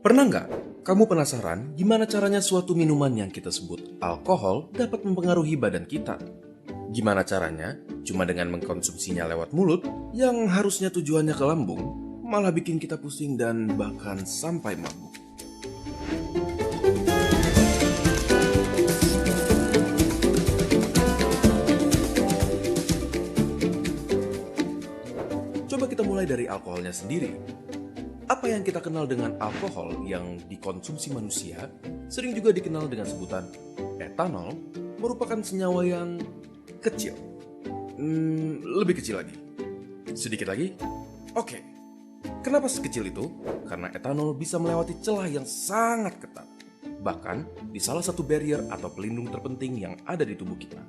Pernah nggak kamu penasaran gimana caranya suatu minuman yang kita sebut alkohol dapat mempengaruhi badan kita? Gimana caranya? Cuma dengan mengkonsumsinya lewat mulut yang harusnya tujuannya ke lambung, malah bikin kita pusing dan bahkan sampai mabuk. Coba kita mulai dari alkoholnya sendiri. Apa yang kita kenal dengan alkohol yang dikonsumsi manusia sering juga dikenal dengan sebutan etanol, merupakan senyawa yang kecil. Lebih kecil lagi. Sedikit lagi? Oke. Kenapa sekecil itu? Karena etanol bisa melewati celah yang sangat ketat. Bahkan di salah satu barrier atau pelindung terpenting yang ada di tubuh kita.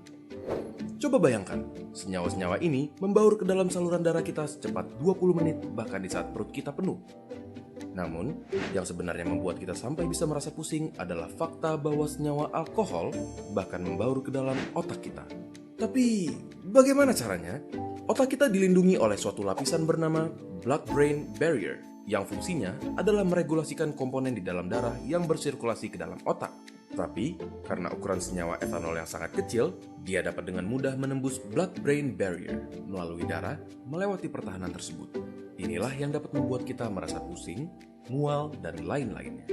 Coba bayangkan, senyawa-senyawa ini membaur ke dalam saluran darah kita secepat 20 menit bahkan di saat perut kita penuh. Namun, yang sebenarnya membuat kita sampai bisa merasa pusing adalah fakta bahwa senyawa alkohol bahkan membaur ke dalam otak kita. Tapi, bagaimana caranya? Otak kita dilindungi oleh suatu lapisan bernama blood-brain barrier yang fungsinya adalah meregulasikan komponen di dalam darah yang bersirkulasi ke dalam otak. Tapi, karena ukuran senyawa etanol yang sangat kecil, dia dapat dengan mudah menembus blood-brain barrier melalui darah melewati pertahanan tersebut. Inilah yang dapat membuat kita merasa pusing, mual, dan lain-lainnya.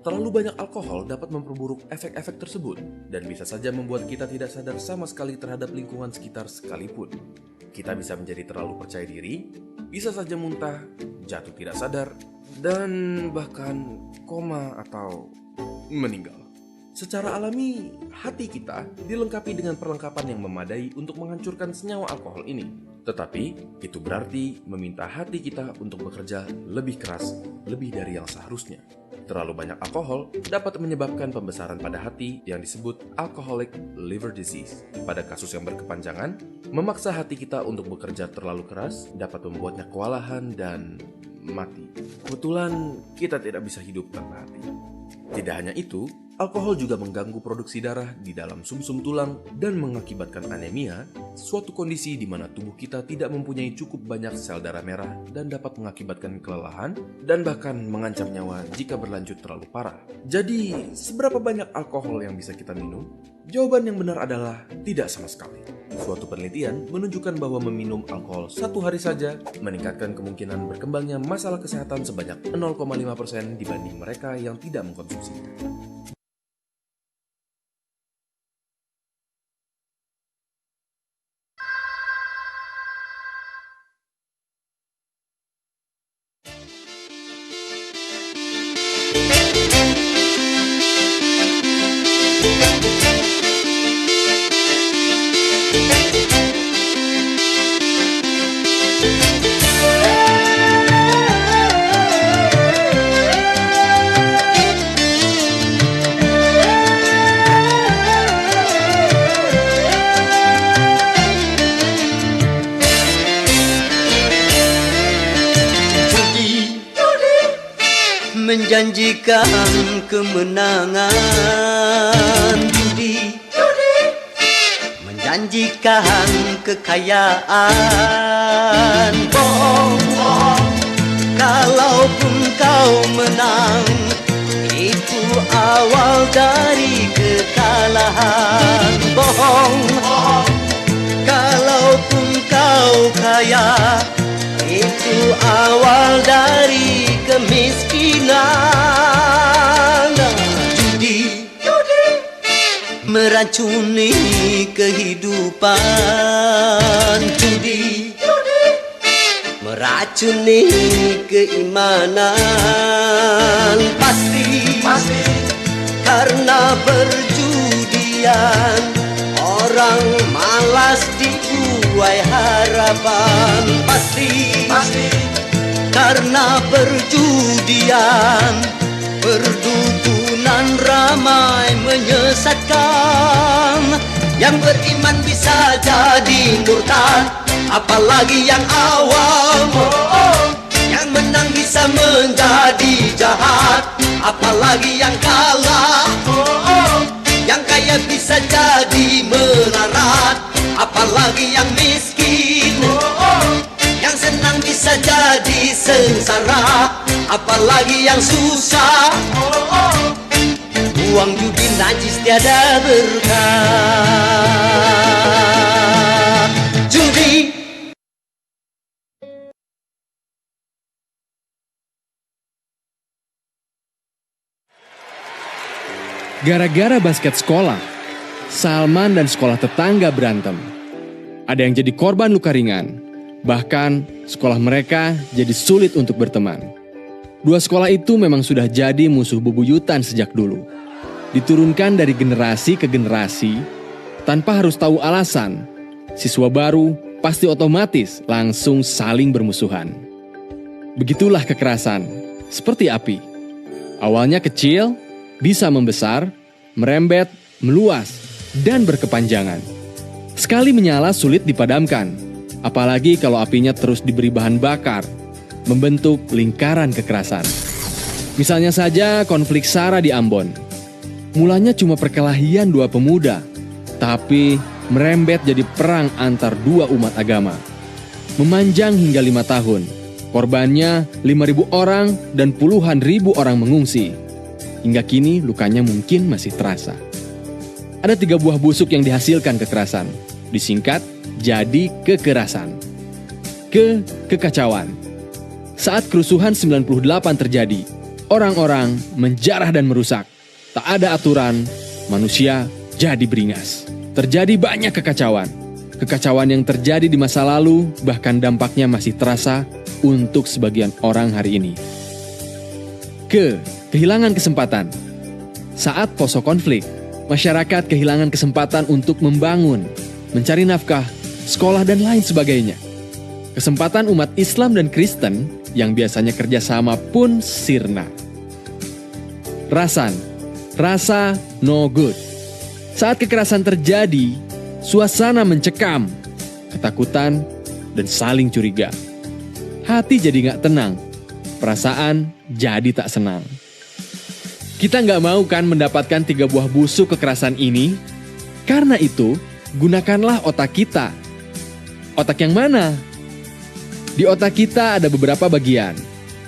Terlalu banyak alkohol dapat memperburuk efek-efek tersebut dan bisa saja membuat kita tidak sadar sama sekali terhadap lingkungan sekitar sekalipun. Kita bisa menjadi terlalu percaya diri, bisa saja muntah, jatuh tidak sadar, dan bahkan koma atau meninggal. Secara alami, hati kita dilengkapi dengan perlengkapan yang memadai untuk menghancurkan senyawa alkohol ini. Tetapi, itu berarti meminta hati kita untuk bekerja lebih keras, lebih dari yang seharusnya. Terlalu banyak alkohol dapat menyebabkan pembesaran pada hati yang disebut alcoholic liver disease. Pada kasus yang berkepanjangan, memaksa hati kita untuk bekerja terlalu keras dapat membuatnya kewalahan dan mati. Kebetulan, kita tidak bisa hidup tanpa hati. Tidak hanya itu, alkohol juga mengganggu produksi darah di dalam sumsum tulang dan mengakibatkan anemia, suatu kondisi di mana tubuh kita tidak mempunyai cukup banyak sel darah merah dan dapat mengakibatkan kelelahan dan bahkan mengancam nyawa jika berlanjut terlalu parah. Jadi, seberapa banyak alkohol yang bisa kita minum? Jawaban yang benar adalah tidak sama sekali. Suatu penelitian menunjukkan bahwa meminum alkohol 1 hari saja meningkatkan kemungkinan berkembangnya masalah kesehatan sebanyak 0,5% dibanding mereka yang tidak mengkonsumsinya. Menjanjikan kemenangan, judi menjanjikan kekayaan. Bohong, kalaupun kau menang, itu awal dari kekalahan. Bohong, kalaupun kau kaya, itu awal dari kemiskinan. Judi meracuni kehidupan. Judi meracuni keimanan. Pasti karena berjudian orang malas dibuai harapan. Pasti karena perjudian perdukunan ramai menyesatkan. Yang beriman bisa jadi murtad, apalagi yang awam. Yang menang bisa menjadi jahat, apalagi yang kalah. Yang kaya bisa jadi melarat, apalagi yang miskin. Yang senang bisa bisa jadi sengsara, apalagi yang susah. Uang judi najis tiada berkah. Judi. Gara-gara basket sekolah, Salman dan sekolah tetangga berantem. Ada yang jadi korban luka ringan, bahkan sekolah mereka jadi sulit untuk berteman. Dua sekolah itu memang sudah jadi musuh bebuyutan sejak dulu. Diturunkan dari generasi ke generasi, tanpa harus tahu alasan, siswa baru pasti otomatis langsung saling bermusuhan. Begitulah kekerasan, seperti api. Awalnya kecil, bisa membesar, merembet, meluas, dan berkepanjangan. Sekali menyala sulit dipadamkan, apalagi kalau apinya terus diberi bahan bakar, membentuk lingkaran kekerasan. Misalnya saja konflik SARA di Ambon. Mulanya cuma perkelahian dua pemuda, tapi merembet jadi perang antar dua umat agama. Memanjang hingga 5 tahun, korbannya 5.000 orang dan puluhan ribu orang mengungsi. Hingga kini lukanya mungkin masih terasa. Ada 3 buah busuk yang dihasilkan kekerasan. Disingkat, jadi kekerasan. Kekacauan. Saat kerusuhan 98 terjadi, orang-orang menjarah dan merusak. Tak ada aturan, manusia jadi beringas. Terjadi banyak kekacauan. Kekacauan yang terjadi di masa lalu, bahkan dampaknya masih terasa untuk sebagian orang hari ini. Kehilangan kesempatan. Saat poso konflik, masyarakat kehilangan kesempatan untuk membangun, mencari nafkah, sekolah, dan lain sebagainya. Kesempatan umat Islam dan Kristen yang biasanya kerjasama pun sirna. Rasa no good. Saat kekerasan terjadi, suasana mencekam, ketakutan, dan saling curiga. Hati jadi gak tenang, perasaan jadi tak senang. Kita nggak mau kan mendapatkan 3 buah busuk kekerasan ini? Karena itu, gunakanlah otak kita. Otak yang mana? Di otak kita ada beberapa bagian.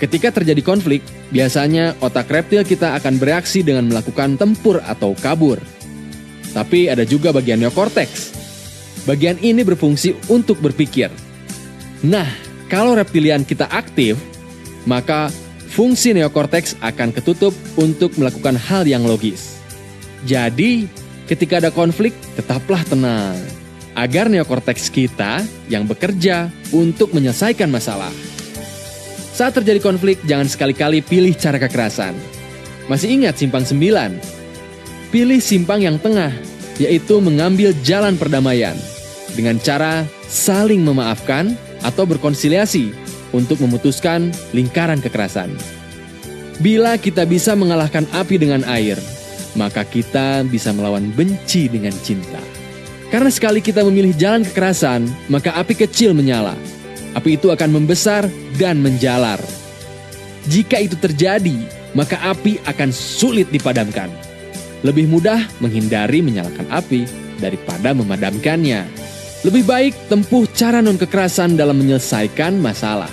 Ketika terjadi konflik, biasanya otak reptil kita akan bereaksi dengan melakukan tempur atau kabur. Tapi ada juga bagian neokorteks. Bagian ini berfungsi untuk berpikir. Nah, kalau reptilian kita aktif, maka fungsi neokorteks akan ketutup untuk melakukan hal yang logis. Jadi, ketika ada konflik, tetaplah tenang. Agar neokorteks kita yang bekerja untuk menyelesaikan masalah. Saat terjadi konflik, jangan sekali-kali pilih cara kekerasan. Masih ingat simpang 9? Pilih simpang yang tengah, yaitu mengambil jalan perdamaian. Dengan cara saling memaafkan atau berkonsiliasi untuk memutuskan lingkaran kekerasan. Bila kita bisa mengalahkan api dengan air, maka kita bisa melawan benci dengan cinta. Karena sekali kita memilih jalan kekerasan, maka api kecil menyala. Api itu akan membesar dan menjalar. Jika itu terjadi, maka api akan sulit dipadamkan. Lebih mudah menghindari menyalakan api daripada memadamkannya. Lebih baik tempuh cara non-kekerasan dalam menyelesaikan masalah.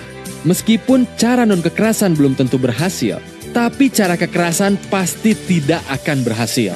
Meskipun cara non-kekerasan belum tentu berhasil, tapi cara kekerasan pasti tidak akan berhasil.